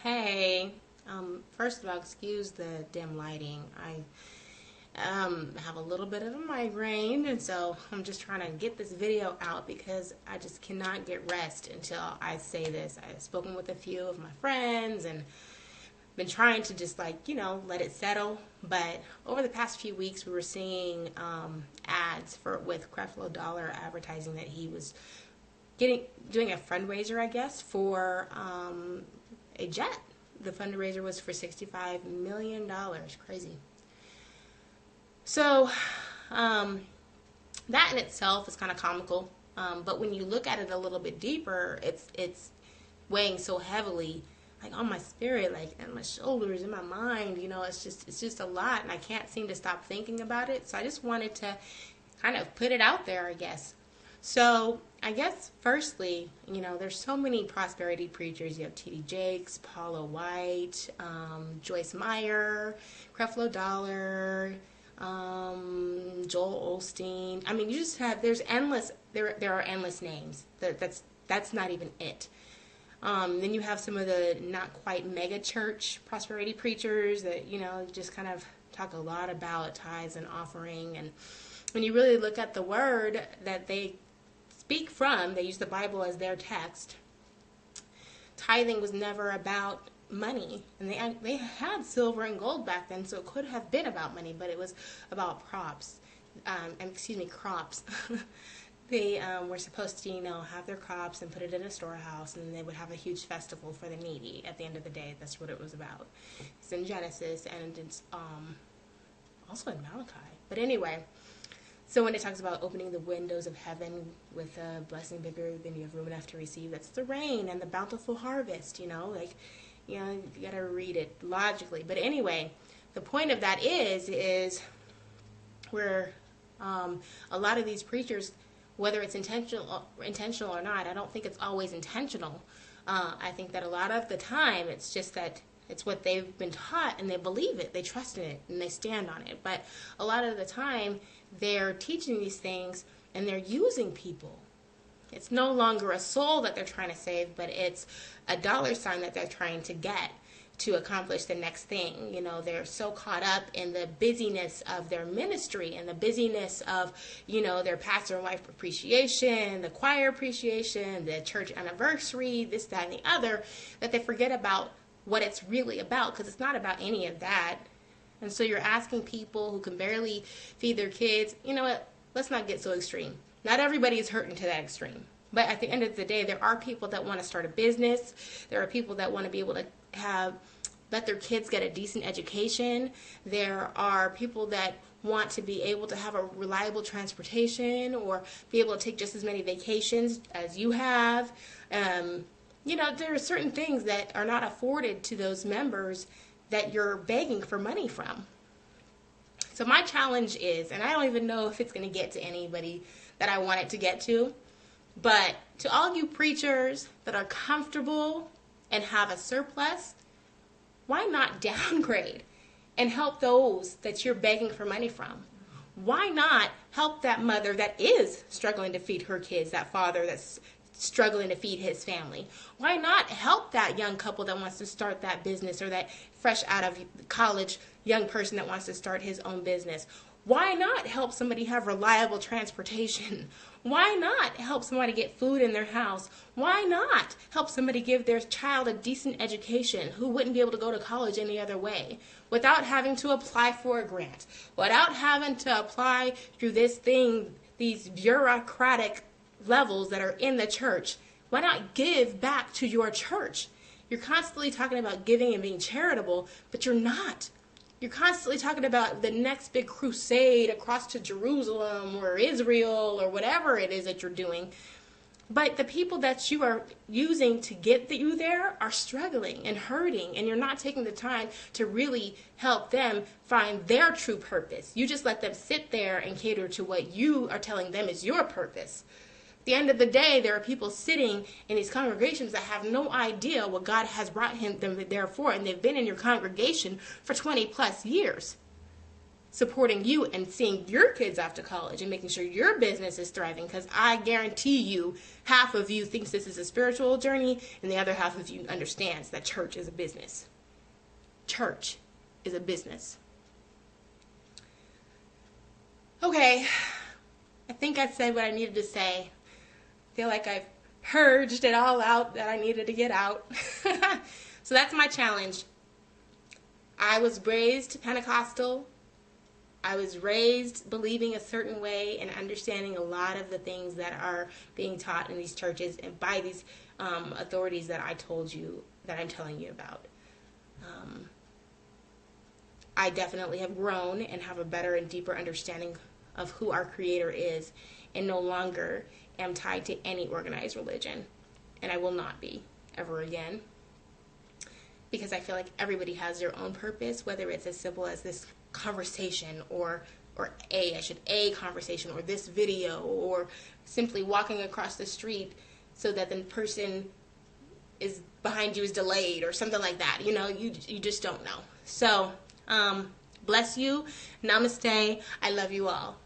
Hey, first of all, excuse the dim lighting. I have a little bit of a migraine, and so I'm just trying to get this video out because I just cannot get rest until I say this. I've spoken with a few of my friends and been trying to just let it settle. But over the past few weeks, we were seeing ads with Creflo Dollar advertising that he was doing a fundraiser, I guess, for a jet. The fundraiser was for $65 million. Crazy. So that in itself is kind of comical. But when you look at it a little bit deeper, it's weighing so heavily, on my spirit, and my shoulders and my mind. It's just a lot, and I can't seem to stop thinking about it. So I just wanted to kind of put it out there, I guess. So I guess firstly, there's so many prosperity preachers. You have T.D. Jakes, Paula White, Joyce Meyer, Creflo Dollar, Joel Osteen. I mean, you just have, there are endless names. That's not even it. Then you have some of the not quite mega church prosperity preachers that, just kind of talk a lot about tithes and offering. And when you really look at the word that they speak from, they use the Bible as their text. Tithing was never about money, and they had silver and gold back then, so it could have been about money, but it was about crops. They were supposed to, have their crops and put it in a storehouse, and they would have a huge festival for the needy at the end of the day. That's what it was about. It's in Genesis, and it's also in Malachi. But anyway, so when it talks about opening the windows of heaven with a blessing bigger than you have room enough to receive, that's the rain and the bountiful harvest, you got to read it logically. But anyway, the point of that is where a lot of these preachers, whether it's intentional or not, I don't think it's always intentional. I think that a lot of the time it's just that it's what they've been taught and they believe it, they trust in it, and they stand on it. But a lot of the time they're teaching these things and they're using people. It's no longer a soul that they're trying to save, but it's a dollar sign that they're trying to get to accomplish the next thing. They're so caught up in the busyness of their ministry and the busyness of, their pastor and wife appreciation, the choir appreciation, the church anniversary, this, that, and the other, that they forget about what it's really about, because it's not about any of that. And so you're asking people who can barely feed their kids, let's not get so extreme. Not everybody is hurting to that extreme. But at the end of the day, there are people that want to start a business. There are people that want to be able to let their kids get a decent education. There are people that want to be able to have a reliable transportation or be able to take just as many vacations as you have. There are certain things that are not afforded to those members that you're begging for money from. So my challenge is, and I don't even know if it's going to get to anybody that I want it to get to, but to all you preachers that are comfortable and have a surplus, why not downgrade and help those that you're begging for money from? Why not help that mother that is struggling to feed her kids, that father that's struggling to feed his family? Why not help that young couple that wants to start that business, or that fresh out of college young person that wants to start his own business? Why not help somebody have reliable transportation? Why not help somebody get food in their house? Why not help somebody give their child a decent education who wouldn't be able to go to college any other way, without having to apply for a grant, without having to apply through these bureaucratic levels that are in the church? Why not give back to your church? You're constantly talking about giving and being charitable, but you're not. You're constantly talking about the next big crusade across to Jerusalem or Israel or whatever it is that you're doing. But the people that you are using to get you there are struggling and hurting, and you're not taking the time to really help them find their true purpose. You just let them sit there and cater to what you are telling them is your purpose. At the end of the day, there are people sitting in these congregations that have no idea what God has brought them there for, and they've been in your congregation for 20 plus years. supporting you and seeing your kids off to college and making sure your business is thriving, because I guarantee you half of you thinks this is a spiritual journey and the other half of you understands that church is a business. Church is a business. Okay, I think I said what I needed to say. I feel like I've purged it all out that I needed to get out. So that's my challenge. I was raised Pentecostal. I was raised believing a certain way and understanding a lot of the things that are being taught in these churches and by these authorities that I told you, that I'm telling you about. I definitely have grown and have a better and deeper understanding of who our Creator is, and no longer am tied to any organized religion. And I will not be ever again. Because I feel like everybody has their own purpose, whether it's as simple as this conversation or a conversation, or this video, or simply walking across the street so that the person is behind you is delayed or something like that. You know, you just don't know. So, bless you. Namaste. I love you all.